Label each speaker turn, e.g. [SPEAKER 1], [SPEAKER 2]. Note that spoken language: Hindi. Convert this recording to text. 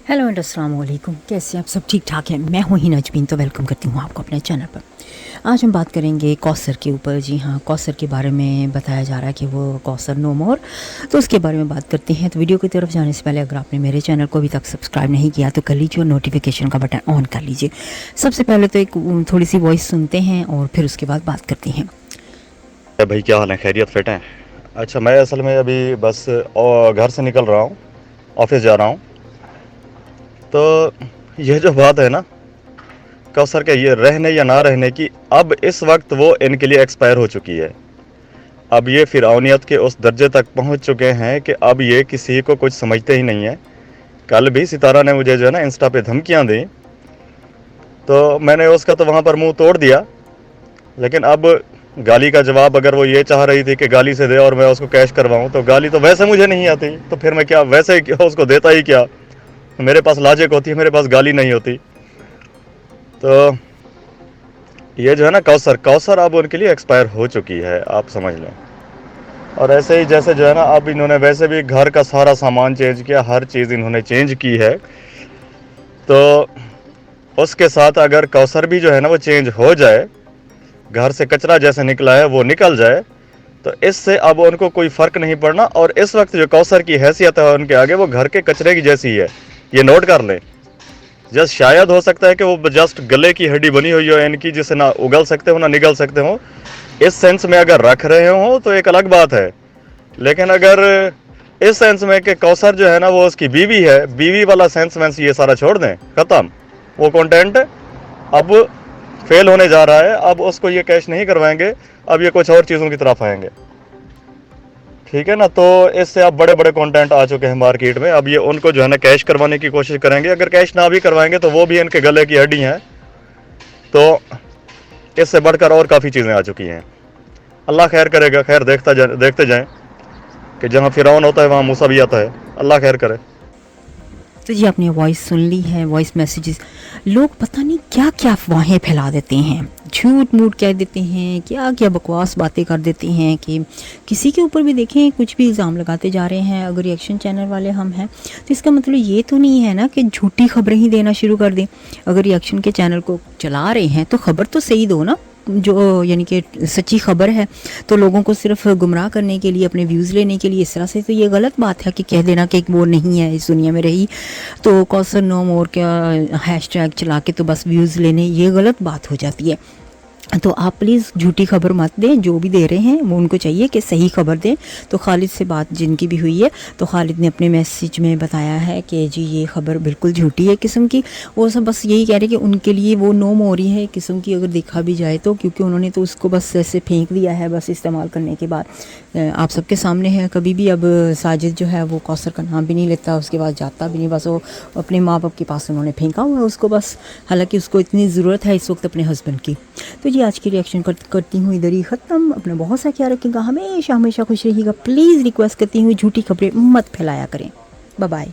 [SPEAKER 1] हेलो एंड अस्सलाम वालेकुम। कैसे आप सब ठीक ठाक हैं? मैं हूँ हिना जबीन, तो वेलकम करती हूँ आपको अपने चैनल पर। आज हम बात करेंगे कौसर के ऊपर। जी हाँ, कौसर के बारे में बताया जा रहा है कि वो कौसर नो मोर, तो उसके बारे में बात करते हैं। तो वीडियो की तरफ जाने से पहले अगर आपने मेरे चैनल को अभी तक सब्सक्राइब नहीं किया तो कर लीजिए और नोटिफिकेशन का बटन ऑन कर लीजिए। सबसे पहले तो एक थोड़ी सी वॉइस सुनते हैं और फिर उसके बाद बात करते हैं।
[SPEAKER 2] भाई क्या हाल है? खैरियत फिट हैं? अच्छा, मैं असल में अभी बस घर से निकल रहा हूँ, ऑफिस जा रहा हूँ। तो ये जो बात है ना कौसर के, ये रहने या ना रहने की, अब इस वक्त वो इनके लिए एक्सपायर हो चुकी है। अब ये फिरौनियत के उस दर्जे तक पहुँच चुके हैं कि अब ये किसी को कुछ समझते ही नहीं है। कल भी सितारा ने मुझे जो है ना इंस्टा पे धमकियाँ दी, तो मैंने उसका तो वहाँ पर मुँह तोड़ दिया। लेकिन अब गाली का जवाब, अगर वो ये चाह रही थी कि गाली से दे और मैं उसको कैश करवाऊं, तो गाली तो वैसे मुझे नहीं आती, तो फिर मैं क्या वैसे उसको देता ही क्या? मेरे पास लॉजिक होती है, मेरे पास गाली नहीं होती। तो ये जो है ना कौसर कौसर अब उनके लिए एक्सपायर हो चुकी है, आप समझ लें। और ऐसे ही जैसे जो है ना अब इन्होंने वैसे भी घर का सारा सामान चेंज किया, हर चीज़ इन्होंने चेंज की है, तो उसके साथ अगर कौसर भी जो है ना वो चेंज हो जाए, घर से कचरा जैसे निकला है वो निकल जाए, तो इससे अब उनको कोई फ़र्क नहीं पड़ना। और इस वक्त जो कौसर की हैसियत है उनके आगे, वो घर के कचरे की जैसी है। ये नोट कर लें। जस्ट शायद हो सकता है कि वो जस्ट गले की हड्डी बनी हुई हो इनकी, जिसे ना उगल सकते हो ना निगल सकते हो। इस सेंस में अगर रख रहे हो तो एक अलग बात है, लेकिन अगर इस सेंस में कि कौसर जो है ना वो उसकी बीवी है, बीवी वाला सेंस वेंस ये सारा छोड़ दें, ख़त्म। वो कंटेंट अब फेल होने जा रहा है। अब उसको ये कैश नहीं करवाएंगे, अब ये कुछ और चीज़ों की तरफ आएंगे, ठीक है ना। तो इससे अब बड़े बड़े कंटेंट आ चुके हैं मार्केट में। अब ये उनको जो है ना कैश करवाने की कोशिश करेंगे। अगर कैश ना भी करवाएंगे तो वो भी इनके गले की हड्डी हैं। तो इससे बढ़कर और काफ़ी चीज़ें आ चुकी हैं। अल्लाह खैर करेगा। खैर देखते जाएं कि जहाँ फिरौन होता है वहाँ मूसा भी आता है। अल्लाह खैर करे।
[SPEAKER 1] तो जी, आपने वॉइस सुन ली है, वॉइस मैसेजेस। लोग पता नहीं क्या क्या अफवाहें फैला देते हैं, झूठ मूठ कह देते हैं, क्या क्या बकवास बातें कर देते हैं कि किसी के ऊपर भी देखें कुछ भी इल्ज़ाम लगाते जा रहे हैं। अगर रिएक्शन चैनल वाले हम हैं तो इसका मतलब ये तो नहीं है ना कि झूठी खबरें ही देना शुरू कर दें। अगर रिएक्शन के चैनल को चला रहे हैं तो खबर तो सही दो ना, जो यानी कि सच्ची खबर है। तो लोगों को सिर्फ गुमराह करने के लिए, अपने व्यूज़ लेने के लिए, इस तरह से तो ये गलत बात है कि कह देना कि वो नहीं है इस दुनिया में रही तो कौसर नो मोर का हैशटैग चला के तो बस व्यूज़ लेने, ये गलत बात हो जाती है। तो आप प्लीज़ झूठी खबर मत दें। जो भी दे रहे हैं वो उनको चाहिए कि सही खबर दें। तो खालिद से बात जिनकी भी हुई है, तो खालिद ने अपने मैसेज में बताया है कि जी ये खबर बिल्कुल झूठी है किस्म की। वो सब बस यही कह रहे हैं कि उनके लिए वो नो मोर ही है किस्म की, अगर देखा भी जाए तो, क्योंकि उन्होंने तो उसको बस ऐसे फेंक दिया है बस इस्तेमाल करने के बाद। आप सबके सामने है। कभी भी अब साजिद जो है वो कौसर का नाम भी नहीं लेता, उसके बाद जाता भी नहीं, बस वो अपने माँ बाप के पास उन्होंने फेंका हुआ है उसको बस। हालांकि उसको इतनी ज़रूरत है इस वक्त अपने हस्बैंड की। तो जी, आज की रिएक्शन करती हूँ इधर ही ख़त्म। अपना बहुत सा ख्याल रखिएगा, हमेशा हमेशा खुश रहिएगा। प्लीज़ रिक्वेस्ट करती हूँ झूठी खबरें मत फैलाया करें। Bye bye.